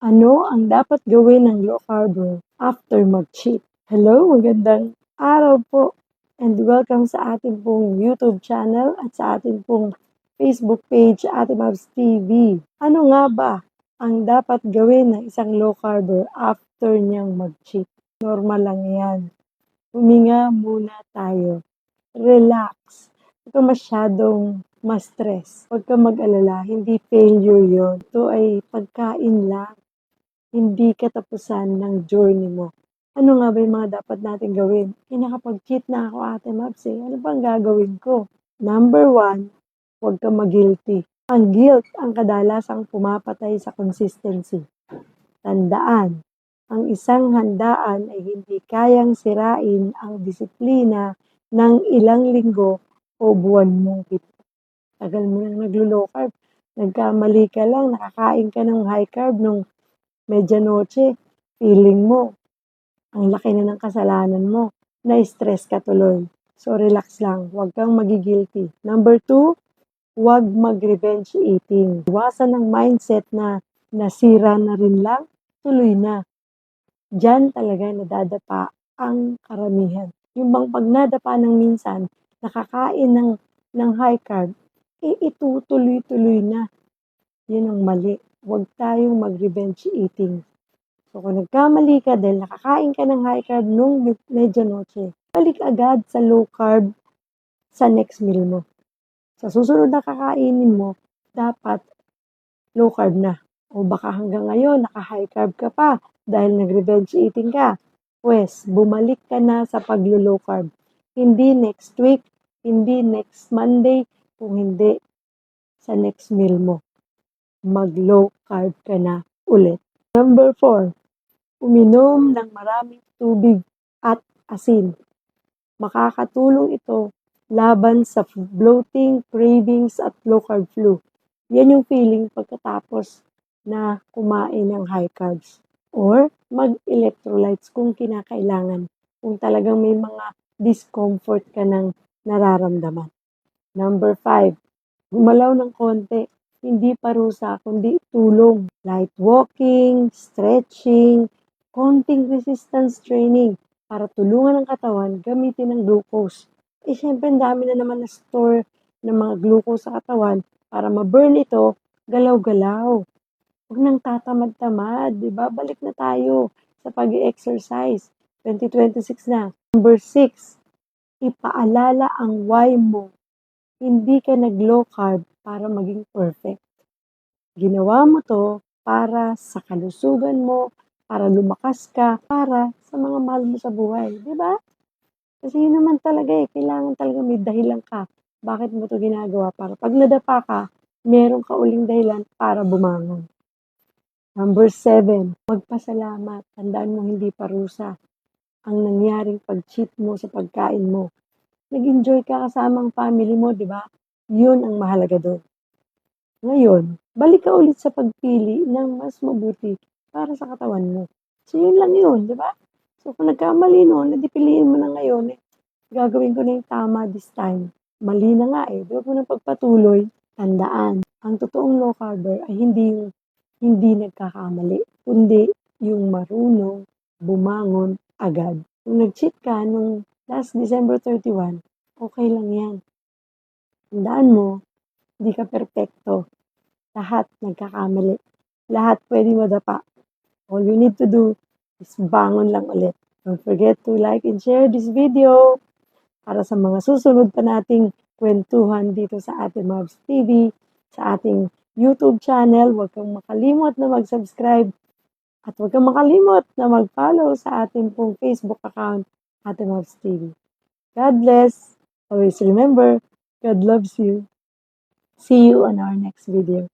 Ano ang dapat gawin ng low carber after mag-cheat? Hello, magandang araw po and welcome sa ating pong YouTube channel at sa ating pong Facebook page, Ate Mavs TV. Ano nga ba ang dapat gawin ng isang low carber after niyang mag-cheat? Normal lang yan. Huminga muna tayo. Relax. Huwag ka masyadong ma-stress. Huwag ka mag-alala. Hindi failure yon. Ito ay pagkain lang. Hindi katapusan ng journey mo. Ano nga ba yung mga dapat natin gawin? Nakapag-cheat na ako, Ate Mabs, Ano bang gagawin ko? Number 1, huwag ka mag-guilty. Ang guilt ang kadalasang pumapatay sa consistency. Tandaan, ang isang handaan ay hindi kayang sirain ang disiplina ng ilang linggo o buwan mong pito. Tagal mo nang naglo-low carb. Nagkamali ka lang, nakakain ka ng high carb nung medianoche. Feeling mo, ang laki na ng kasalanan mo. Na-stress ka tuloy. So, relax lang. Huwag kang magigilty. Number 2, huwag mag-revenge eating. Iwasan ang mindset na nasira na rin lang, tuloy na. Diyan talaga nadadapa ang karamihan. Yung bang pag nadapa ng minsan, nakakain ng high carb, itutuloy-tuloy na. Yun ang mali. Huwag tayong mag-revenge eating. So kung nagkamali ka dahil nakakain ka ng high carb nung medianoche, balik agad sa low carb sa next meal mo. Sa susunod na kakainin mo, dapat low carb na. O baka hanggang ngayon, naka-high carb ka pa dahil nag-revenge eating ka. Pues, bumalik ka na sa paglo-low carb. Hindi next week, hindi next Monday, kung hindi sa next meal mo. Mag-low carb ka na ulit. Number 4, uminom ng maraming tubig at asin. Makakatulong ito laban sa bloating, cravings at low carb flu. Yan yung feeling pagkatapos na kumain ng high carbs. Or mag-electrolytes kung kinakailangan. Kung talagang may mga discomfort ka ng nararamdaman. Number 5, gumalaw ng konti. Hindi parusa, kundi tulong. Light walking, stretching, konting resistance training para tulungan ang katawan gamitin ang glucose. Siyempre, dami na naman na store ng mga glucose sa katawan para ma-burn ito, galaw-galaw. Huwag nang tatamad-tamad, diba? Balik na tayo sa pag-exercise. 2026 na. Number 6, ipaalala ang why mo. Hindi ka nag-low carb para maging perfect. Ginawa mo to para sa kalusugan mo, para lumakas ka, para sa mga mahal mo sa buhay. Diba? Kasi yun naman talaga kailangan talaga may dahilan ka. Bakit mo to ginagawa? Para pag nadapa ka, meron ka uling dahilan para bumangon. Number 7, magpasalamat. Tandaan mo hindi parusa ang nangyaring pag-cheat mo sa pagkain mo. Nag-enjoy ka kasama ang family mo, di ba? Yun ang mahalaga doon. Ngayon, balik ka ulit sa pagpili ng mas mabuti para sa katawan mo. So, yun lang yun, di ba? So, kung nagkamali noon, piliin mo na ngayon, gagawin ko na yung tama this time. Mali na nga Huwag mo nang pagpatuloy. Tandaan, ang totoong low carber ay hindi nagkakamali, kundi yung marunong bumangon agad. Kung nag-cheat ka nung last December 31, okay lang yan. Tandaan mo, hindi ka perpekto. Lahat nagkakamali. Lahat pwede madapa. All you need to do is bangon lang ulit. Don't forget to like and share this video para sa mga susunod pa nating kwentuhan dito sa Ate Mavs TV, sa ating YouTube channel. Huwag kang makalimot na mag-subscribe at huwag kang makalimot na mag-follow sa ating pong Facebook account, Ate Mavs TV. God bless. Always remember, God loves you. See you on our next video.